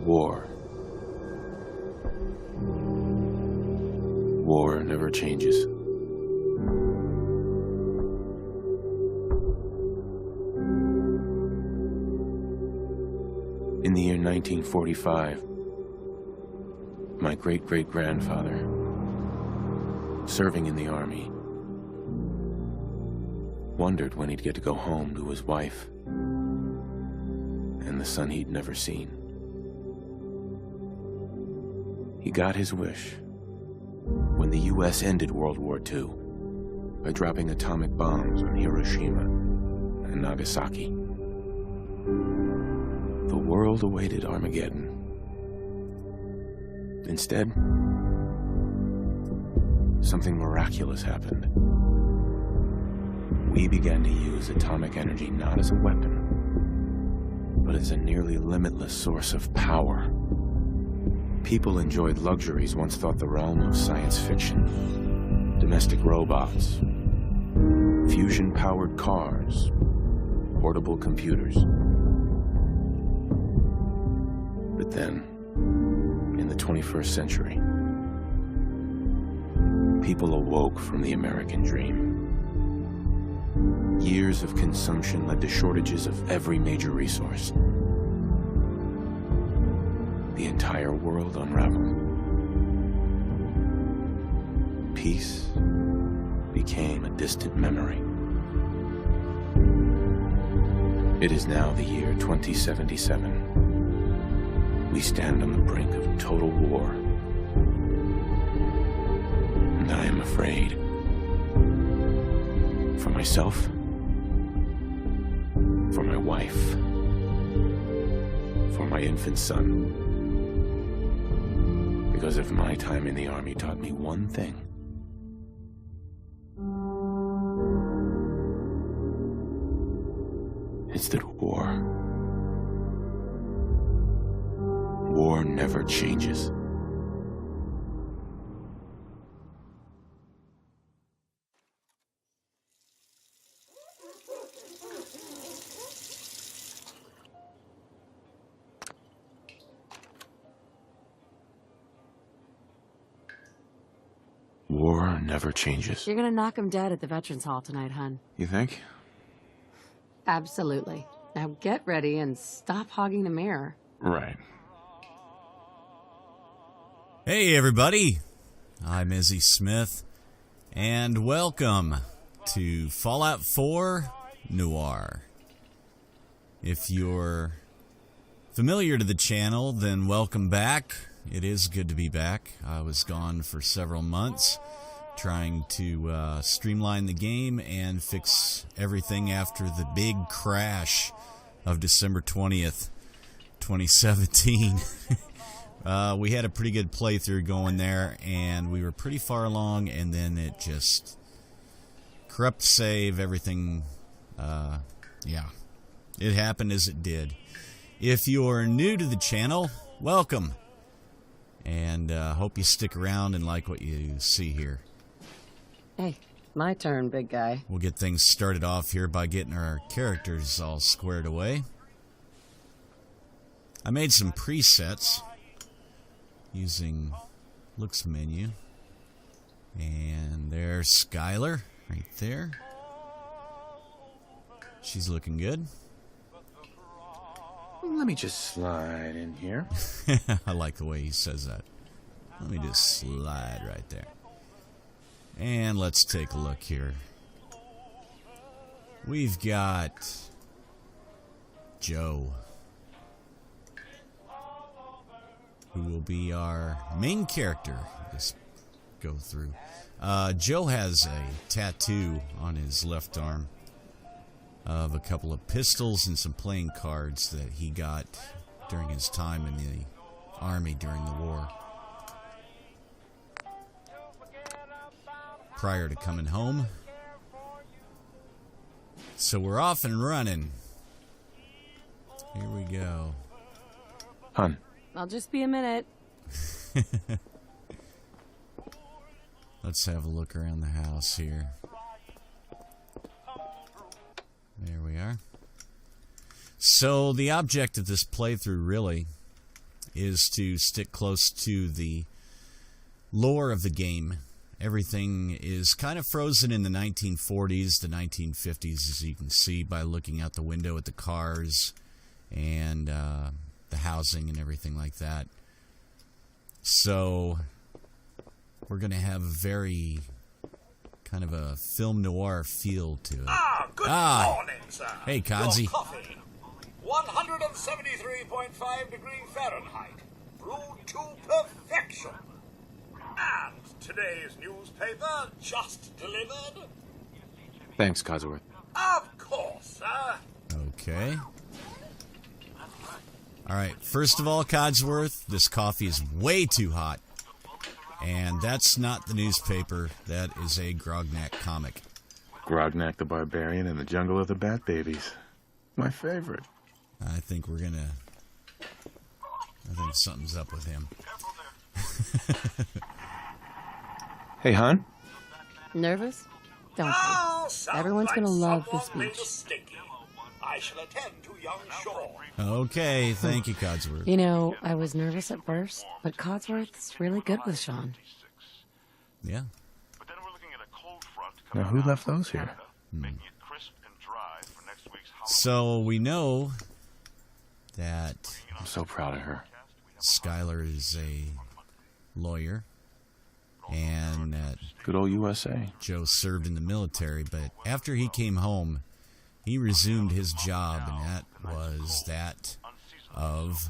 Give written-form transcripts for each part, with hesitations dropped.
War. War never changes. In the year 1945, my great-great-grandfather, serving in the army, wondered when he'd get to go home to his wife and the son he'd never seen. He got his wish when the U.S. ended World War II by dropping atomic bombs on Hiroshima and Nagasaki. The world awaited Armageddon. Instead, something miraculous happened. We began to use atomic energy not as a weapon, but as a nearly limitless source of power. People enjoyed luxuries once thought the realm of science fiction. Domestic robots, fusion-powered cars, portable computers. But then, in the 21st century, people awoke from the American dream. Years of consumption led to shortages of every major resource. The entire world unraveled. Peace became a distant memory. It is now the year 2077. We stand on the brink of total war. And I am afraid. For myself, for my wife, for my infant son. Because if my time in the army taught me one thing, it's that war never changes. War never changes. You're gonna knock him dead at the Veterans Hall tonight, hun. You think? Absolutely. Now get ready and stop hogging the mirror. Right. Hey everybody, I'm Izzy Smith, and welcome to Fallout 4 Noir. If you're familiar to the channel, then welcome back. It is good to be back. I was gone for several months trying to streamline the game and fix everything after the big crash of December 20th, 2017. We had a pretty good playthrough going there, and we were pretty far along, and then it just corrupt save, everything, yeah, it happened as it did. If you're new to the channel, welcome, and hope you stick around and like what you see here. Hey, my turn, big guy. We'll get things started off here by getting our characters all squared away. I made some presets using looks menu, and there's Skylar right there. She's looking good. Let me just slide in here. I like the way he says that. Let me just slide right there. And let's take a look here. We've got Joe, who will be our main character. Let's go through. Joe has a tattoo on his left arm of a couple of pistols and some playing cards that he got during his time in the Army during the war. Prior to coming home. So we're off and running. Here we go. Hun. I'll just be a minute. Let's have a look around the house here. So the object of this playthrough really is to stick close to the lore of the game. Everything is kind of frozen in the 1940s, the 1950s, as you can see by looking out the window at the cars and the housing and everything like that. So we're going to have a very kind of a film noir feel to it. Good morning, sir. Hey, Kanzi. Your coffee, 173.5 degrees Fahrenheit, brewed to perfection. And today's newspaper just delivered. Thanks, Codsworth. Of course, sir. Okay. All right. First of all, Codsworth, this coffee is way too hot. And that's not the newspaper. That is a Grognak comic. Grognak the Barbarian in the Jungle of the Bat Babies. My favorite. I think something's up with him. Hey, hon? Nervous? Don't be. Oh, sounds Everyone's like gonna love someone this made beach. a stinky. I shall attend to young Shaw. Okay. Thank you, Codsworth. You know, I was nervous at first, but Codsworth's really good with Sean. Yeah. But then we're looking at a cold front Now, who left those here? making it crisp and dry for next week's Halloween. So we know that I'm so proud of her. Skylar is a lawyer and that Good old USA. Joe served in the military, but after he came home, he resumed his job, and that was that of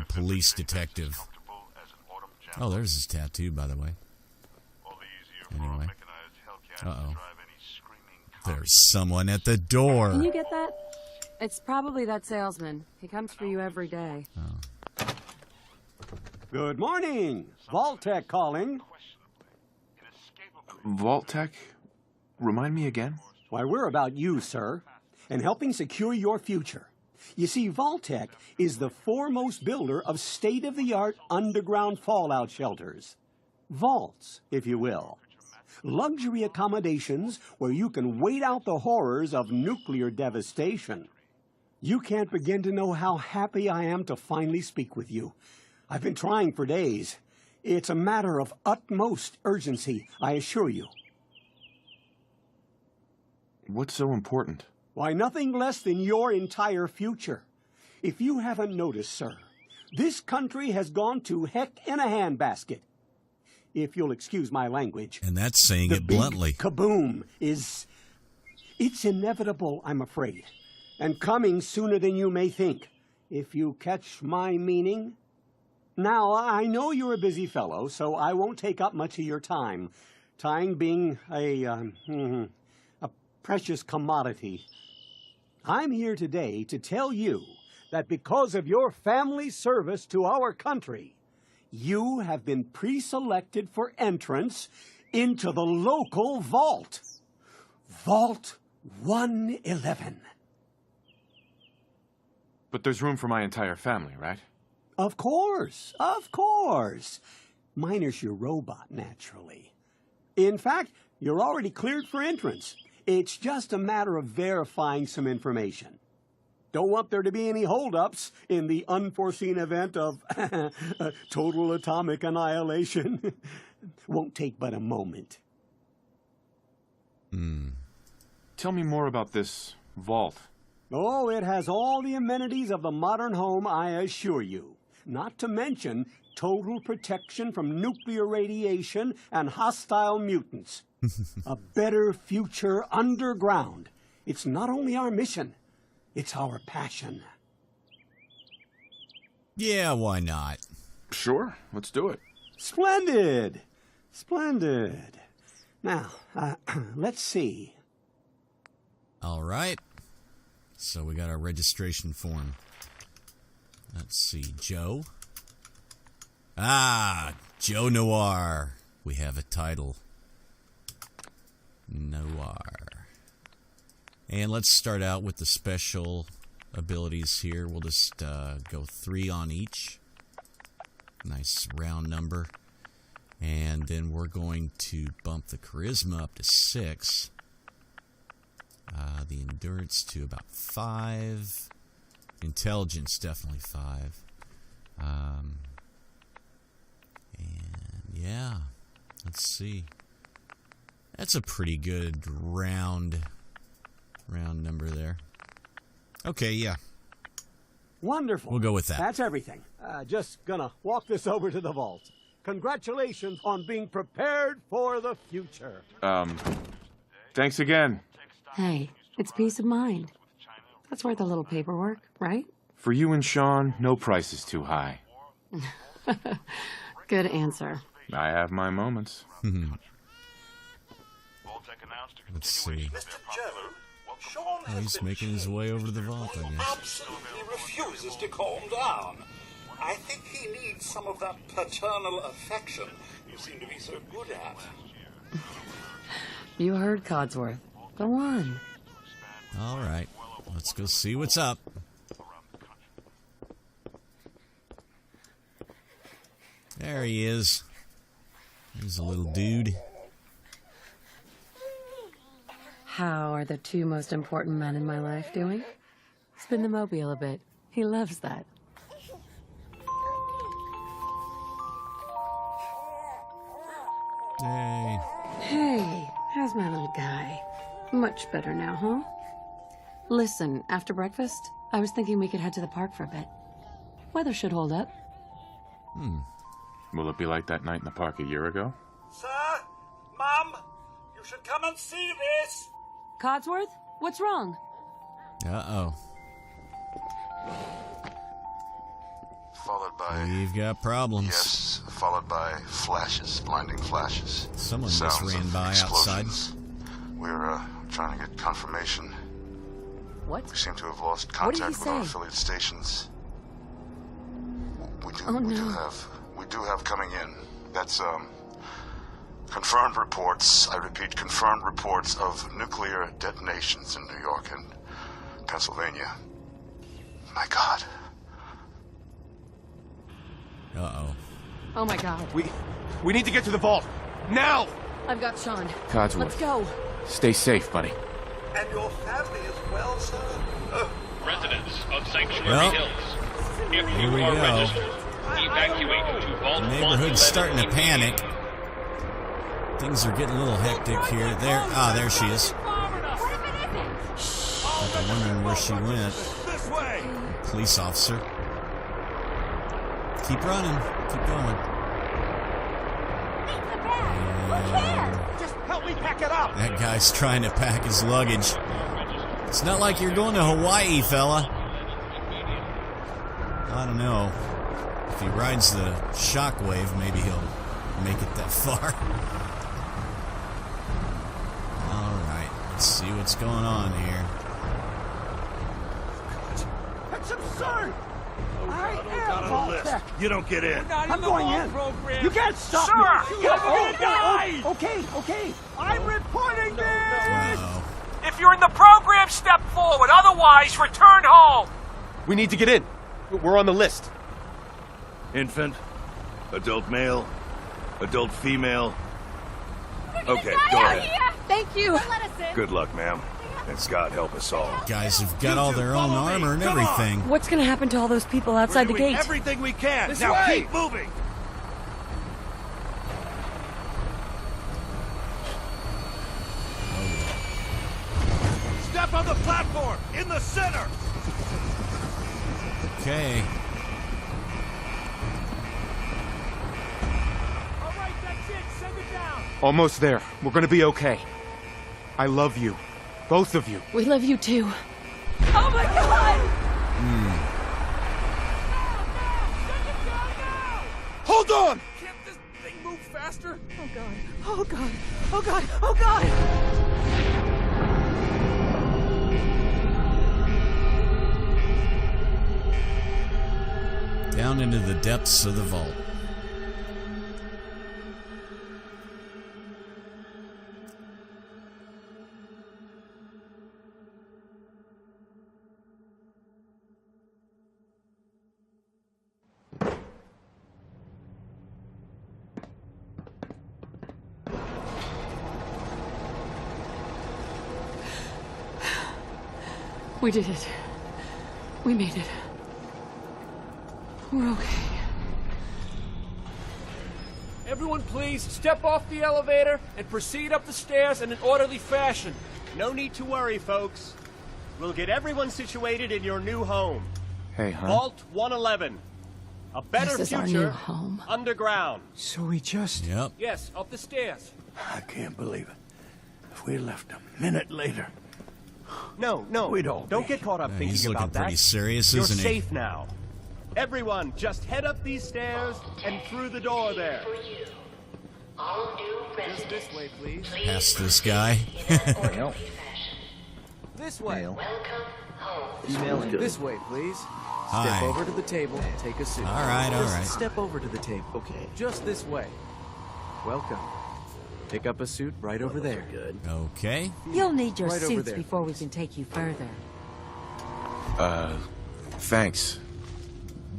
police detective. Oh, there's his tattoo, by the way. Anyway. Uh-oh. There's someone at the door. Can you get that? It's probably that salesman. He comes for you every day. Good morning. Vault-Tec calling. Vault-Tec? Remind me again? Why, we're about you, sir, and helping secure your future. You see, Vault-Tec is the foremost builder of state-of-the-art underground fallout shelters. Vaults, if you will. Luxury accommodations where you can wait out the horrors of nuclear devastation. You can't begin to know how happy I am to finally speak with you. I've been trying for days. It's a matter of utmost urgency, I assure you. What's so important? Why, nothing less than your entire future. If you haven't noticed, sir, this country has gone to heck in a handbasket. If you'll excuse my language. And that's saying The it big bluntly. kaboom is... It's inevitable, I'm afraid. And coming sooner than you may think. If you catch my meaning. Now, I know you're a busy fellow, so I won't take up much of your time. Time being a precious commodity. I'm here today to tell you that because of your family service to our country, you have been pre-selected for entrance into the local vault. Vault 111. But there's room for my entire family, right? Of course, of course. Minus your robot, naturally. In fact, you're already cleared for entrance. It's just a matter of verifying some information. Don't want there to be any holdups in the unforeseen event of total atomic annihilation. Won't take but a moment. Tell me more about this vault. Oh, it has all the amenities of the modern home, I assure you. Not to mention total protection from nuclear radiation and hostile mutants. A better future underground. It's not only our mission, it's our passion. Yeah, why not? Sure, let's do it. Splendid! Splendid. Now, let's see. All right. So we got our registration form. Let's see, Joe. Ah, Joe Noir. We have a title. Noir. And let's start out with the special abilities here. We'll just go 3 on each. Nice round number. And then we're going to bump the charisma up to 6. The endurance to about 5. Intelligence, definitely 5. And yeah, let's see. That's a pretty good round number there. Okay, yeah. Wonderful. We'll go with that. That's everything. Just gonna walk this over to the vault. Congratulations on being prepared for the future. Thanks again. Hey, it's peace of mind. That's worth a little paperwork, right? For you and Sean, no price is too high. Good answer. I have my moments. Let's see. Mr. Joe, Sean Oh, has he's been making his way over to the vault, I guess. absolutely refuses to calm down. I think he needs some of that paternal affection you seem to be so good at. You heard Codsworth. Go on. All right, let's go see what's up. There he is. He's a little dude. How are the 2 most important men in my life doing? Spin the mobile a bit. He loves that. Hey. Hey, how's my little guy? Much better now, huh? Listen, after breakfast, I was thinking we could head to the park for a bit. Weather should hold up. Will it be like that night in the park a year ago? Sir, Mum, you should come and see this. Codsworth? What's wrong? Uh-oh. Followed by We've got problems. yes, followed by flashes, blinding flashes. Someone just Sounds ran of by outside. explosions. We're trying to get confirmation. What? We seem to have lost What did he contact with our say? affiliate stations. Oh, we do have coming in. That's confirmed reports. I repeat, confirmed reports of nuclear detonations in New York and Pennsylvania. My God. Uh-oh. Oh my god. We need to get to the vault. Now! I've got Sean. Codsworth. Let's go. Stay safe, buddy. And your family as well, sir. Residents of Sanctuary Well, Hills, if here you we are go. registered, evacuate to Vault The neighborhood's 111 starting to panic. immediately. Things are getting a little hectic here. There she is. I'm wondering where she went. This way. Police officer. Keep running. Keep going. And Just help me pack it up. that guy's trying to pack his luggage. It's not like you're going to Hawaii, fella. I don't know. If he rides the shockwave, maybe he'll make it that far. Alright, let's see what's going on here. That's absurd! I am Not on vault the list. tech. You don't get in. I'm going in. You can't stop Sir, me. you're gonna die. Okay. I'm reporting this. Uh-oh. If you're in the program, step forward. Otherwise, return home. We need to get in. We're on the list. Infant, adult male, adult female. Okay, go ahead. Thank you. Good luck, ma'am. And God help us all. Guys have got all their own follow me. armor and Come on. everything. What's gonna happen to all those people outside the We're doing gate? everything we can. This Now way. keep moving. Step on the platform in the center. Okay. All right, that's it. Send it down. Almost there. We're gonna be okay. I love you. Both of you. We love you too. Oh my god! Hold on! Can't this thing move faster? Oh god. Oh god. Oh god. Oh god. Down into the depths of the vault. We did it. We made it. We're okay. Everyone please, step off the elevator and proceed up the stairs in an orderly fashion. No need to worry, folks. We'll get everyone situated in your new home. Hey, hon. Vault 111. A better This is our future new home. underground. So we just... Yep. Yes, up the stairs. I can't believe it. If we left a minute later... No, We'd all don't be. get caught up He's thinking looking about that. pretty serious, You're isn't he? safe now. Everyone, just head up these stairs and through the door there. Just this way, please. Past this guy. This way. This way, please. Hi. Step over to the table, take a seat. All right, all Just right. step over to the table. Okay. Just this way. Welcome. Pick up a suit right over there. Good. Okay. You'll need your Right over suits there, before we can take you further. Thanks.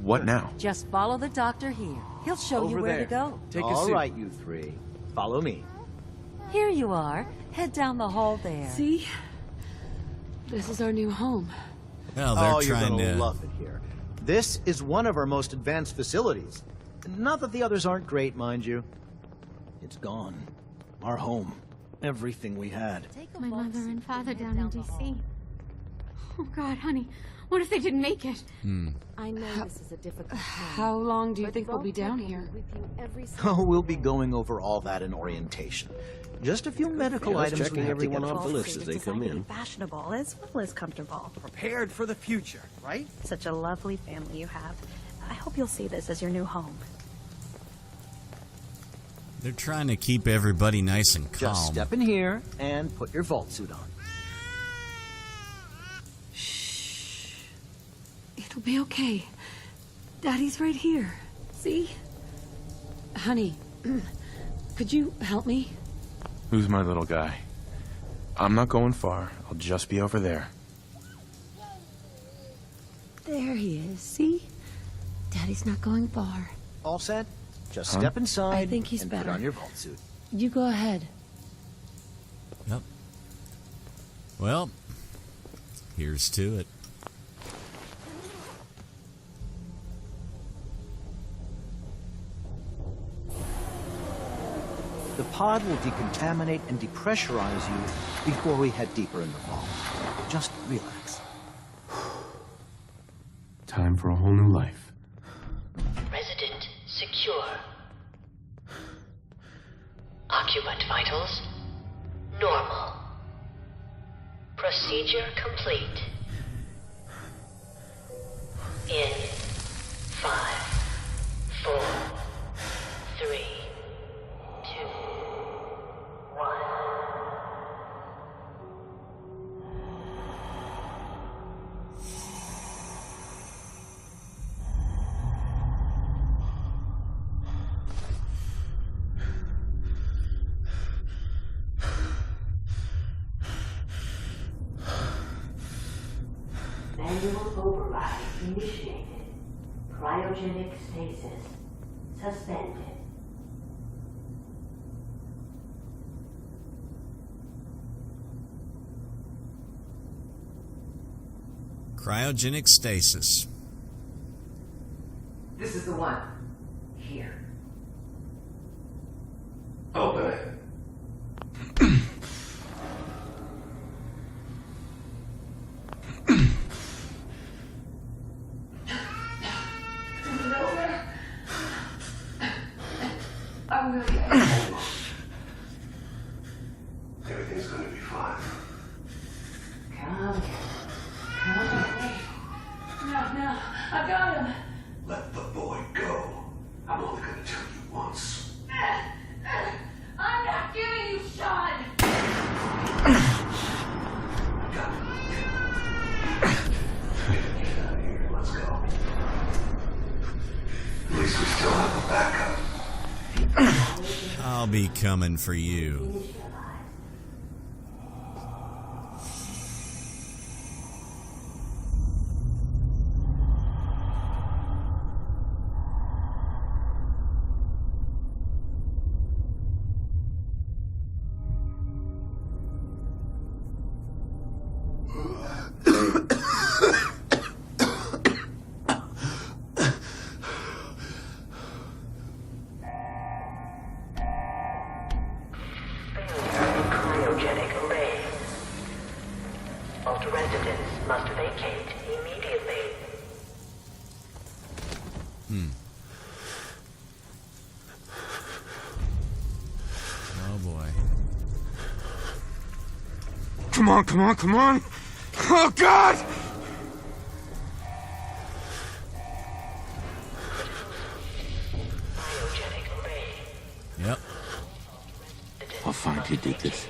What now? Just follow the doctor here. He'll show you Over where there. to go. Take a All suit. right, you three. Follow me. Here you are. Head down the hall there. See? This is our new home. Well, they're Oh, you're trying gonna to... love it here. This is one of our most advanced facilities. Not that the others aren't great, mind you. It's gone. Our home. Everything we had. My mother and father down in D.C. Oh, God, honey. What if they didn't make it? I know this is a difficult time. How long do you think we'll be down here? Oh, we'll be going over all that in orientation. Just a few medical items we checking have everyone to get off the through. list as they come in. Fashionable as well as comfortable. Prepared for the future, right? Such a lovely family you have. I hope you'll see this as your new home. They're trying to keep everybody nice and calm. Just step in here and put your vault suit on. It'll be okay. Daddy's right here. See? Honey, could you help me? Who's my little guy? I'm not going far. I'll just be over there. There he is. See? Daddy's not going far. All set? Just Huh? step inside I think he's and better. put on your vault suit. You go ahead. Yep. Well, here's to it. The pod will decontaminate and depressurize you before we head deeper in the vault. Just relax. Time for a whole new life. Resident secure. Occupant vitals normal. Procedure complete. In 5, 4, 3, 2, 1. Manual override initiated. Cryogenic stasis suspended. Cryogenic stasis. This is the one. Here. Open it. I'm gonna get Everything's gonna be fine. Come. No, I got him. Let the boy go. I'm only gonna tell you once. I'm not giving you Sean. Get out of here. Let's go. At least we still have a backup. I'll be coming for you. vacate immediately. Oh boy. Come on, come on, come on! Oh, God! Yep. I'll find who did this,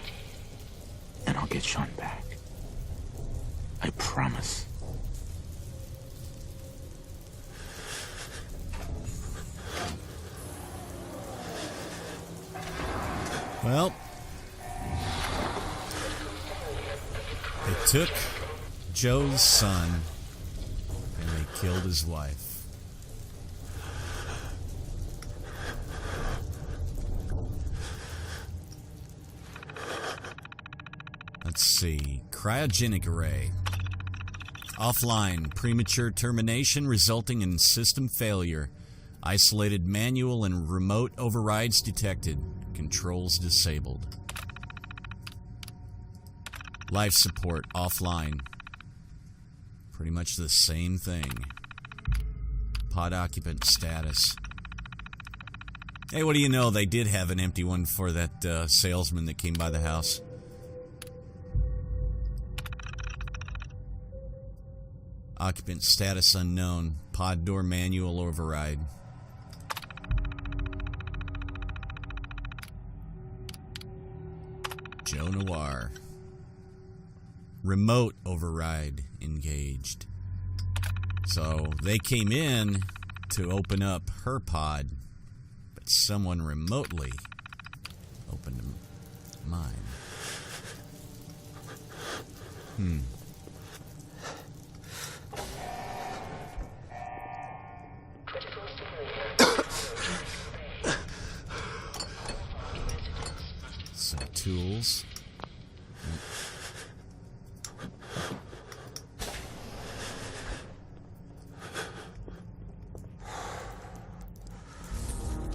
and I'll get Sean back. I promise. Well, they took Joe's son and they killed his wife. Let's see. Cryogenic array. Offline. Premature termination resulting in system failure. Isolated manual and remote overrides detected. Controls disabled. Life support offline. Pretty much the same thing. Pod occupant status. Hey, what do you know? They did have an empty one for that salesman that came by the house. Occupant status unknown. Pod door manual override. Joe Noir. Remote override engaged. So they came in to open up her pod, but someone remotely opened mine. Some tools.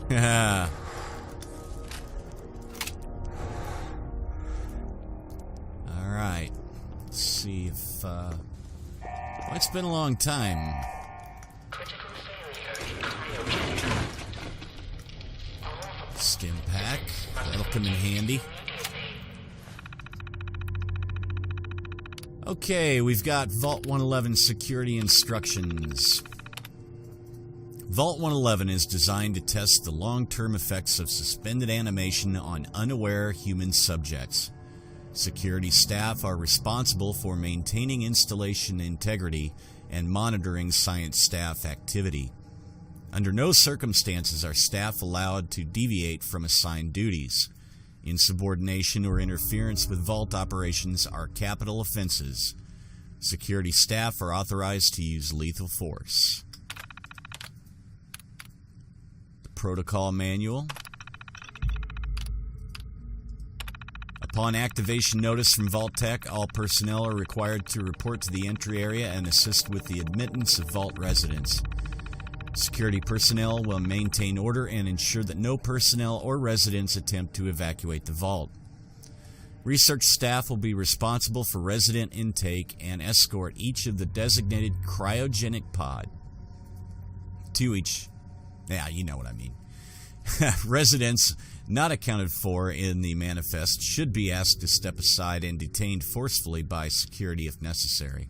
Yeah. All right. Let's see if well, it's been a long time. Stim pack. That'll come in handy. Okay, we've got Vault 111 security instructions. Vault 111 is designed to test the long-term effects of suspended animation on unaware human subjects. Security staff are responsible for maintaining installation integrity and monitoring science staff activity. Under no circumstances are staff allowed to deviate from assigned duties. Insubordination or interference with Vault operations are capital offenses. Security staff are authorized to use lethal force. The Protocol Manual. Upon activation notice from Vault Tech, all personnel are required to report to the entry area and assist with the admittance of Vault residents. Security personnel will maintain order and ensure that no personnel or residents attempt to evacuate the Vault. Research staff will be responsible for resident intake and escort each of the designated cryogenic pod to each. Yeah, you know what I mean. Residents not accounted for in the manifest should be asked to step aside and detained forcefully by security if necessary.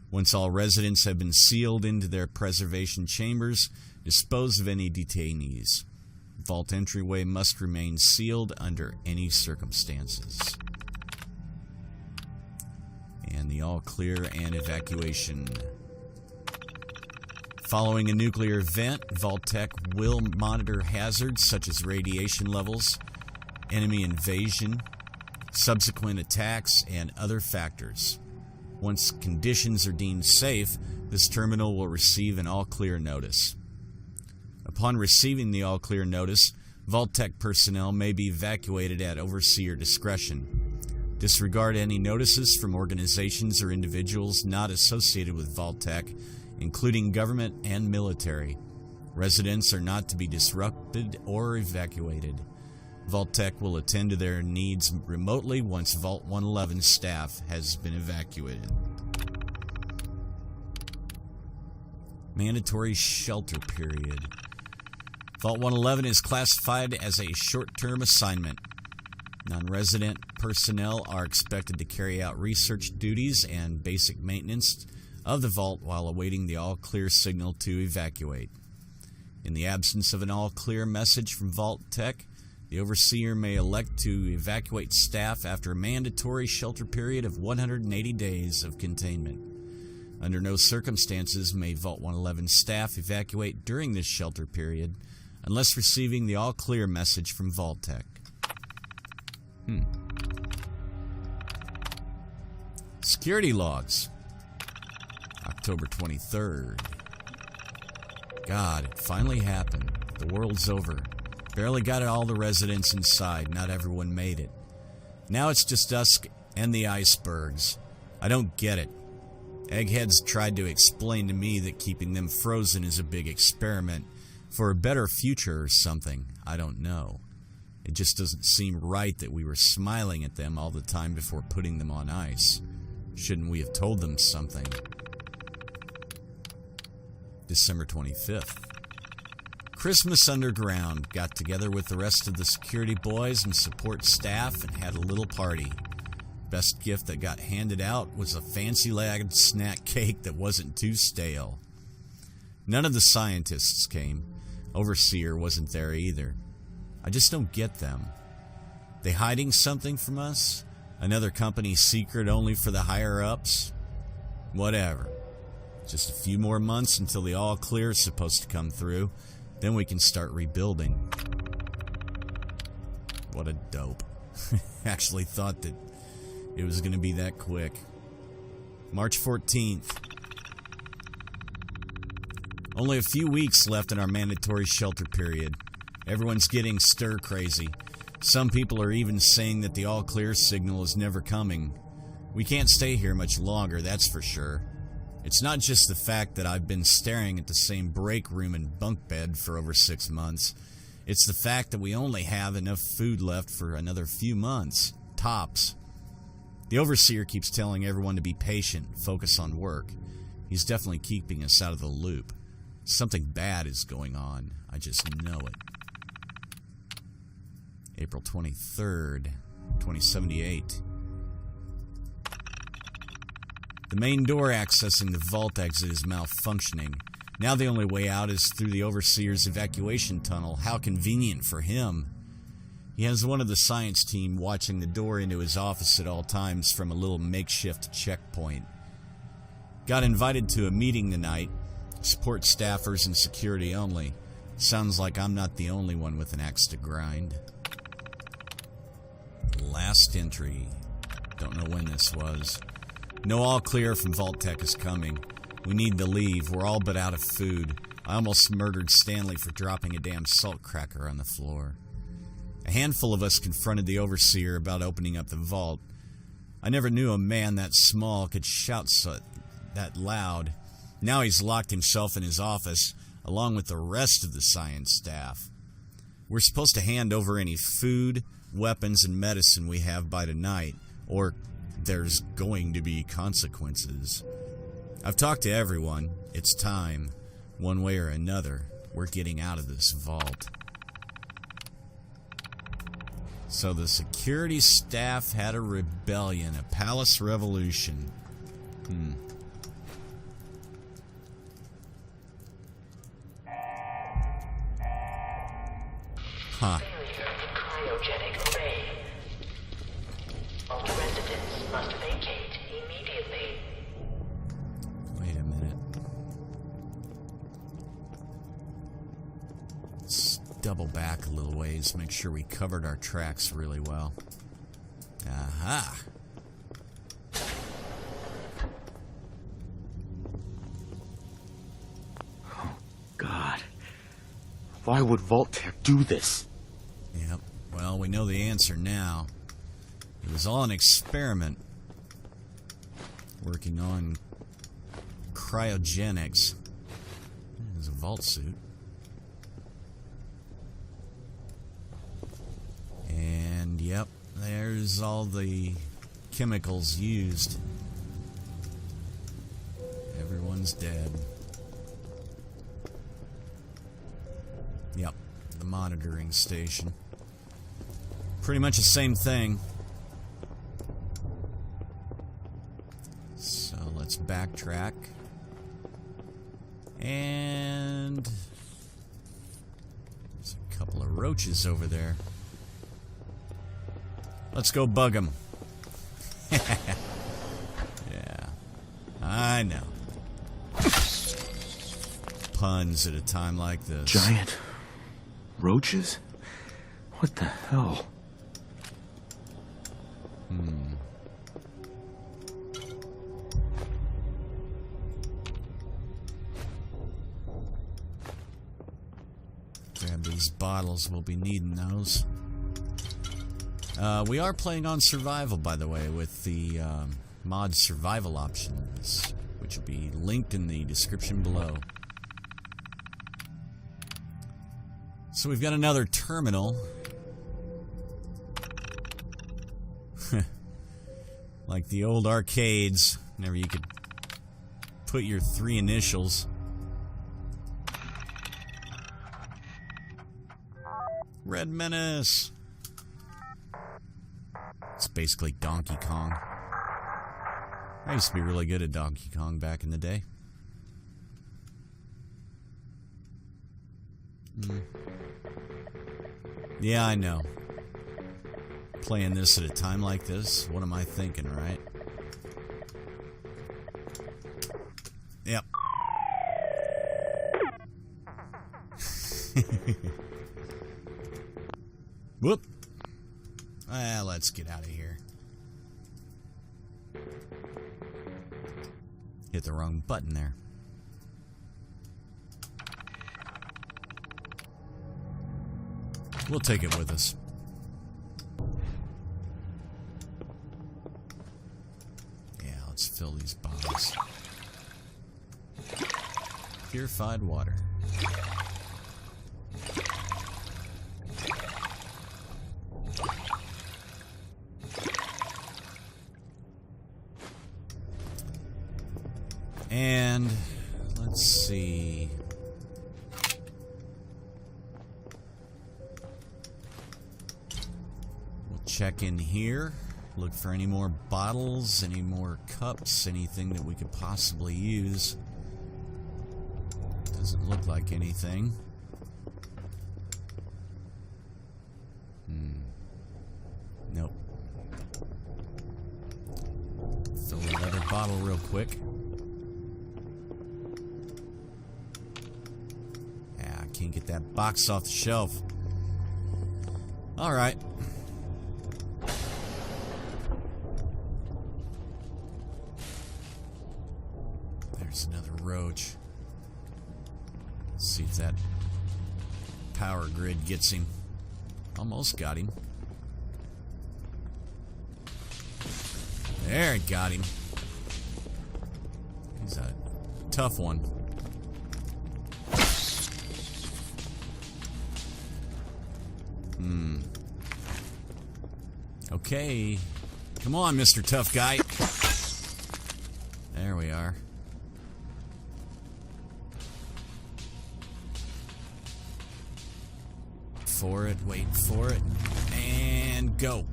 Once all residents have been sealed into their preservation chambers, dispose of any detainees. Vault entryway must remain sealed under any circumstances. And the all clear and evacuation. Following a nuclear event, Vault Tech will monitor hazards such as radiation levels, enemy invasion, subsequent attacks, and other factors. Once conditions are deemed safe, this terminal will receive an all-clear notice. Upon receiving the all-clear notice, Vault Tech personnel may be evacuated at overseer discretion. Disregard any notices from organizations or individuals not associated with Vault Tech, including government and military. Residents are not to be disrupted or evacuated. Vault Tech will attend to their needs remotely once Vault 111 staff has been evacuated. Mandatory shelter period. Vault 111 is classified as a short-term assignment. Non-resident personnel are expected to carry out research duties and basic maintenance of the vault while awaiting the all-clear signal to evacuate. In the absence of an all-clear message from Vault Tech, the Overseer may elect to evacuate staff after a mandatory shelter period of 180 days of containment. Under no circumstances may Vault 111 staff evacuate during this shelter period unless receiving the all-clear message from Vault Tech. Security logs. October 23rd. God, it finally happened. The world's over. Barely got all the residents inside. Not everyone made it. Now it's just us and the icebergs. I don't get it. Eggheads tried to explain to me that keeping them frozen is a big experiment for a better future or something. I don't know. It just doesn't seem right that we were smiling at them all the time before putting them on ice. Shouldn't we have told them something? December 25th. Christmas Underground got together with the rest of the security boys and support staff and had a little party. Best gift that got handed out was a fancy-lagged snack cake that wasn't too stale. None of the scientists came. Overseer wasn't there either. I just don't get them. They hiding something from us? Another company secret only for the higher-ups? Whatever. Just a few more months until the all-clear is supposed to come through. Then we can start rebuilding. What a dope. Actually thought that it was going to be that quick. March 14th. Only a few weeks left in our mandatory shelter period. Everyone's getting stir-crazy. Some people are even saying that the all-clear signal is never coming. We can't stay here much longer, that's for sure. It's not just the fact that I've been staring at the same break room and bunk bed for over 6 months. It's the fact that we only have enough food left for another few months, tops. The Overseer keeps telling everyone to be patient, focus on work. He's definitely keeping us out of the loop. Something bad is going on. I just know it. April 23rd, 2078. The main door accessing the vault exit is malfunctioning. Now the only way out is through the Overseer's evacuation tunnel. How convenient for him. He has one of the science team watching the door into his office at all times from a little makeshift checkpoint. Got invited to a meeting tonight. Support staffers and security only. Sounds like I'm not the only one with an axe to grind. Last entry. Don't know when this was. No all clear from Vault Tech is coming. We need to leave. We're all but out of food. I almost murdered Stanley for dropping a damn salt cracker on the floor. A handful of us confronted the Overseer about opening up the vault. I never knew a man that small could shout that loud. Now he's locked himself in his office, along with the rest of the science staff. We're supposed to hand over any food, weapons, and medicine we have by tonight, or there's going to be consequences. I've talked to everyone. It's time. One way or another, we're getting out of this vault. So the security staff had a rebellion, a palace revolution. Huh. Cryogenic array. All residents must vacate immediately. Wait a minute. Let's double back a little ways, make sure we covered our tracks really well. Aha! Oh, God. Why would Vault Tech do this? Yep. Well, we know the answer now. It was all an experiment. Working on cryogenics. There's a vault suit. And, yep, there's all the chemicals used. Everyone's dead. Yep, the monitoring station. Pretty much the same thing. So let's backtrack. And there's a couple of roaches over there. Let's go bug them. Yeah, I know. Puns at a time like this. Giant roaches? What the hell? Grab these bottles, we'll be needing those. We are playing on survival, by the way, with the mod survival options, which will be linked in the description below. So we've got another terminal. Like the old arcades, whenever you could put your 3 initials. Red Menace. It's basically Donkey Kong. I used to be really good at Donkey Kong back in the day. Yeah, I know. Playing this at a time like this, what am I thinking, right? Yep. Whoop. Let's get out of here. Hit the wrong button there. We'll take it with us. Yeah, let's fill these bottles. Purified water. And let's see. We'll check in here. Look for any more bottles, any more cups, anything that we could possibly use. Doesn't look like anything. Nope. Fill another bottle real quick. Yeah, I can't get that box off the shelf. Alright. There's another roach. Let's see if that power grid gets him. Almost got him. There, it got him. He's a tough one. Okay. Come on, Mr. Tough Guy. There we are. For it, wait for it, and go.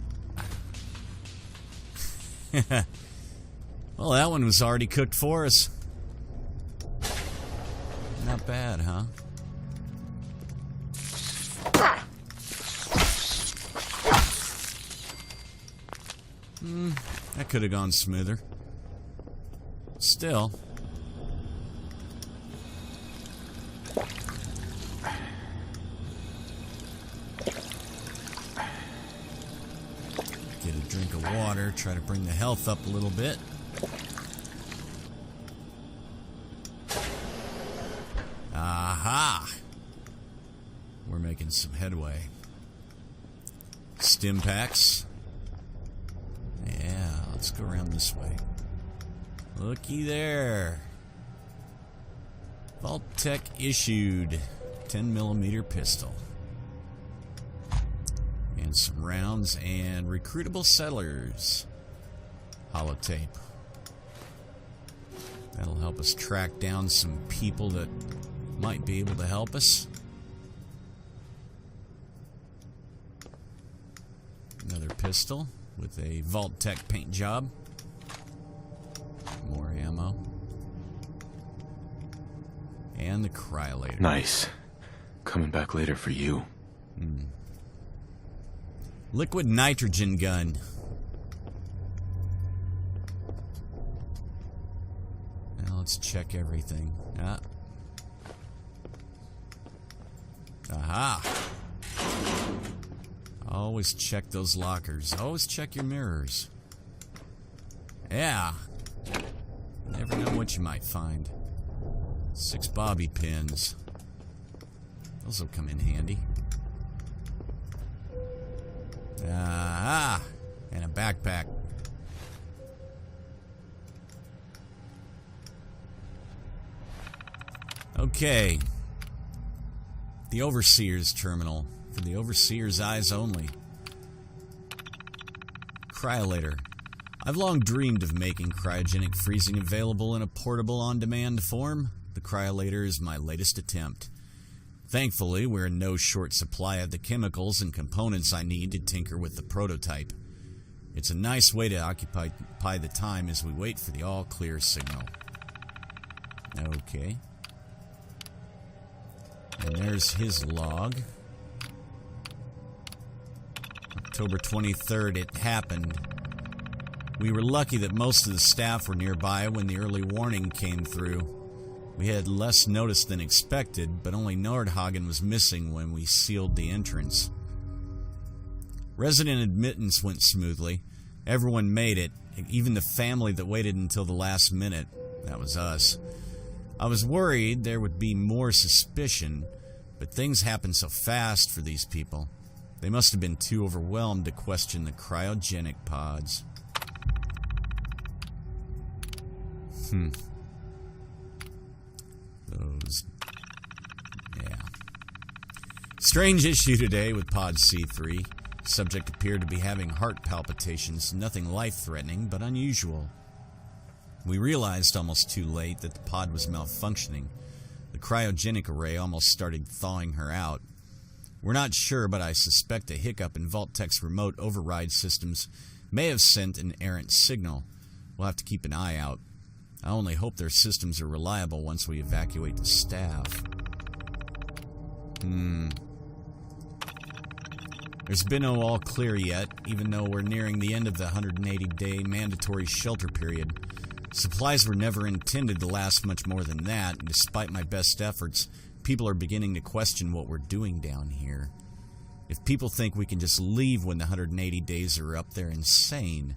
Well, that one was already cooked for us. Not bad, huh? That could have gone smoother. Still. Get a drink of water, try to bring the health up a little bit. Aha! We're making some headway. Stim packs. Yeah, let's go around this way. Looky there. Vault-Tec issued 10mm pistol. And some rounds and recruitable settlers. Holotape. That'll help us track down some people that might be able to help us. pistol with a Vault-Tec paint job. More ammo. And the cryolator. Nice. Coming back later for you. Liquid nitrogen gun. Now let's check everything. Aha! Always check those lockers. Always check your mirrors. Yeah. Never know what you might find. 6 bobby pins. Those will come in handy. Ah, and a backpack. Okay. The Overseer's terminal. For the Overseer's eyes only. Cryolator. I've long dreamed of making cryogenic freezing available in a portable on-demand form. The cryolator is my latest attempt. Thankfully, we're in no short supply of the chemicals and components I need to tinker with the prototype. It's a nice way to occupy the time as we wait for the all-clear signal. Okay. And there's his log. October 23rd, it happened. We were lucky that most of the staff were nearby when the early warning came through. We had less notice than expected, but only Nordhagen was missing when we sealed the entrance. Resident admittance went smoothly. Everyone made it, even the family that waited until the last minute. That was us. I was worried there would be more suspicion, but things happened so fast for these people. They must have been too overwhelmed to question the cryogenic pods. Those. Yeah. Strange issue today with Pod C3. Subject appeared to be having heart palpitations, nothing life-threatening, but unusual. We realized almost too late that the pod was malfunctioning. The cryogenic array almost started thawing her out. We're not sure, but I suspect a hiccup in Vault-Tec's remote override systems may have sent an errant signal. We'll have to keep an eye out. I only hope their systems are reliable once we evacuate the staff. There's been no all clear yet, even though we're nearing the end of the 180-day mandatory shelter period. Supplies were never intended to last much more than that, and despite my best efforts, people are beginning to question what we're doing down here. If people think we can just leave when the 180 days are up, they're insane.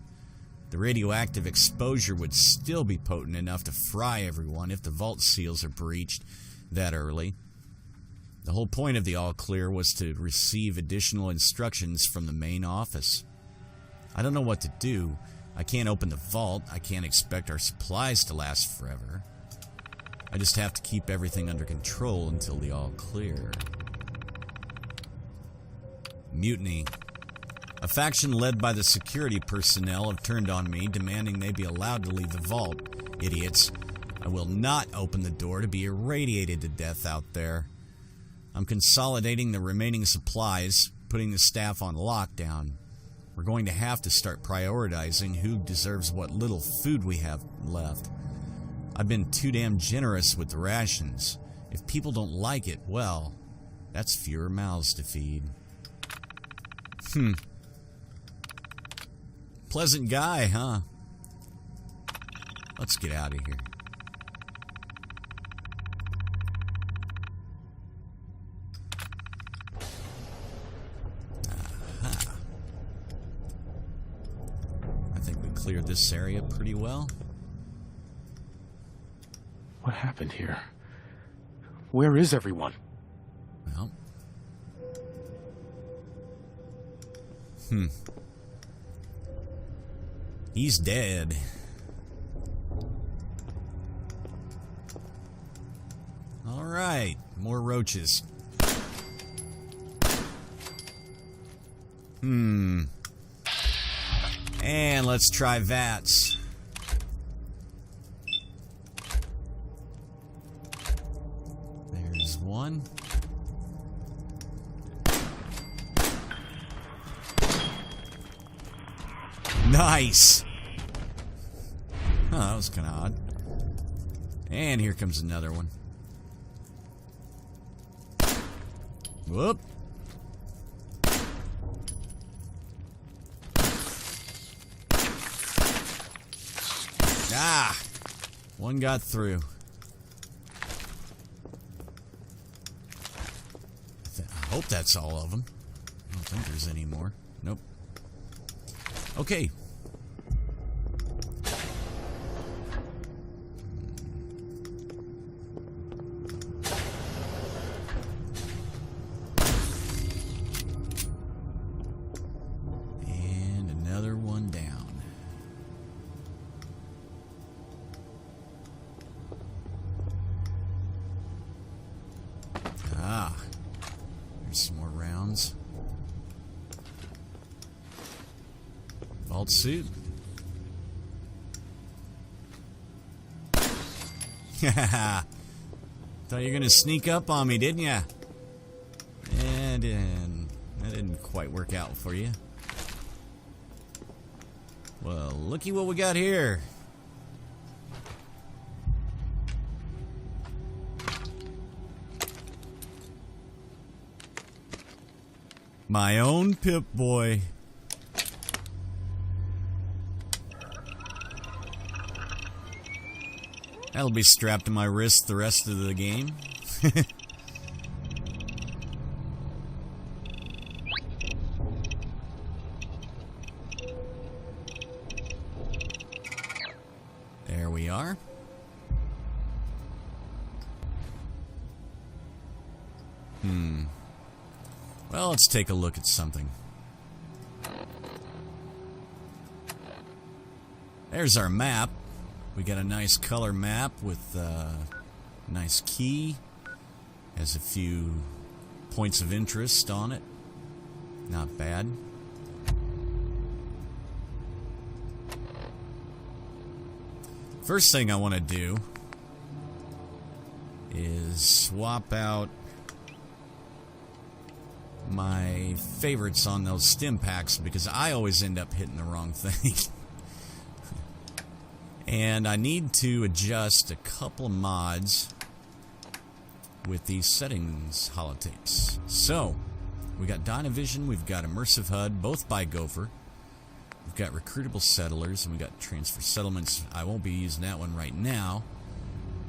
The radioactive exposure would still be potent enough to fry everyone if the vault seals are breached that early. The whole point of the all-clear was to receive additional instructions from the main office. I don't know what to do. I can't open the vault. I can't expect our supplies to last forever. I just have to keep everything under control until the all-clear. Mutiny. A faction led by the security personnel have turned on me, demanding they be allowed to leave the vault. Idiots. I will not open the door to be irradiated to death out there. I'm consolidating the remaining supplies, putting the staff on lockdown. We're going to have to start prioritizing who deserves what little food we have left. I've been too damn generous with the rations. If people don't like it, well, that's fewer mouths to feed. Pleasant guy, huh? Let's get out of here. Aha. I think we cleared this area pretty well. What happened here? Where is everyone? Well. He's dead. All right, more roaches. And let's try VATS. There's one. Nice. Oh, that was kind of odd. And here comes another one. Whoop. Ah! One got through. I hope that's all of them. I don't think there's any more. Nope. Okay. And another one down. Ah. There's some more rounds. Vault suit. Thought you were gonna sneak up on me, didn't ya? And that didn't quite work out for you. Well, looky what we got here. My own Pip-Boy. That'll be strapped to my wrist the rest of the game. There we are. Well, let's take a look at something. There's our map. We got a nice color map with a nice key. Has a few points of interest on it. Not bad. First thing I want to do is swap out my favorites on those stim packs because I always end up hitting the wrong thing. And I need to adjust a couple of mods with these settings holotapes. So, we got Dynavision, we've got Immersive HUD, both by Gopher. We've got Recruitable Settlers, and we got Transfer Settlements. I won't be using that one right now,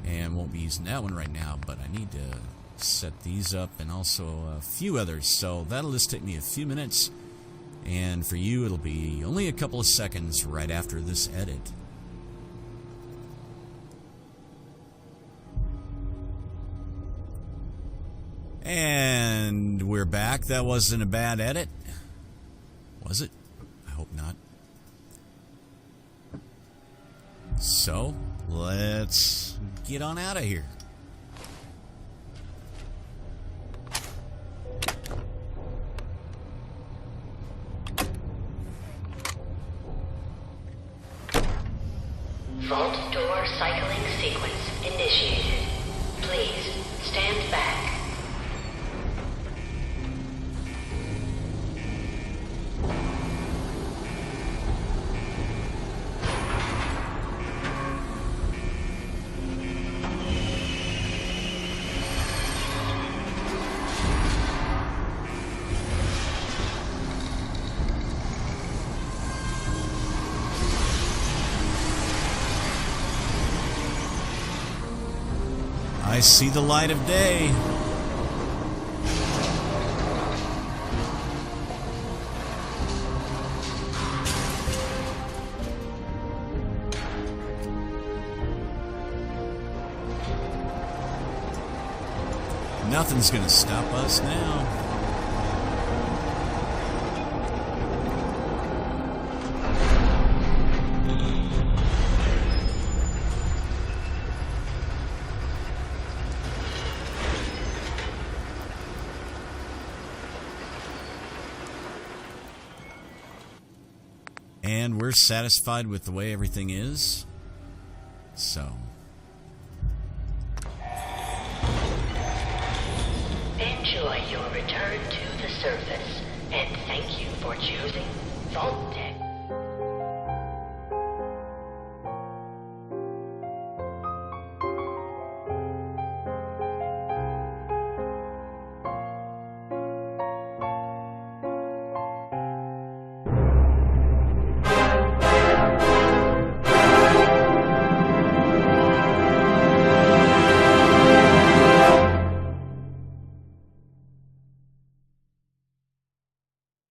and won't be using that one right now, but I need to set these up and also a few others. So that'll just take me a few minutes, and for you it'll be only a couple of seconds right after this edit. And we're back. That wasn't a bad edit, was it? I hope not. So let's get on out of here. Vault door cycling sequence initiated. Please stand back. I see the light of day. Nothing's gonna stop us now. And we're satisfied with the way everything is. So. Enjoy your return to the surface, and thank you for choosing Vault Tech.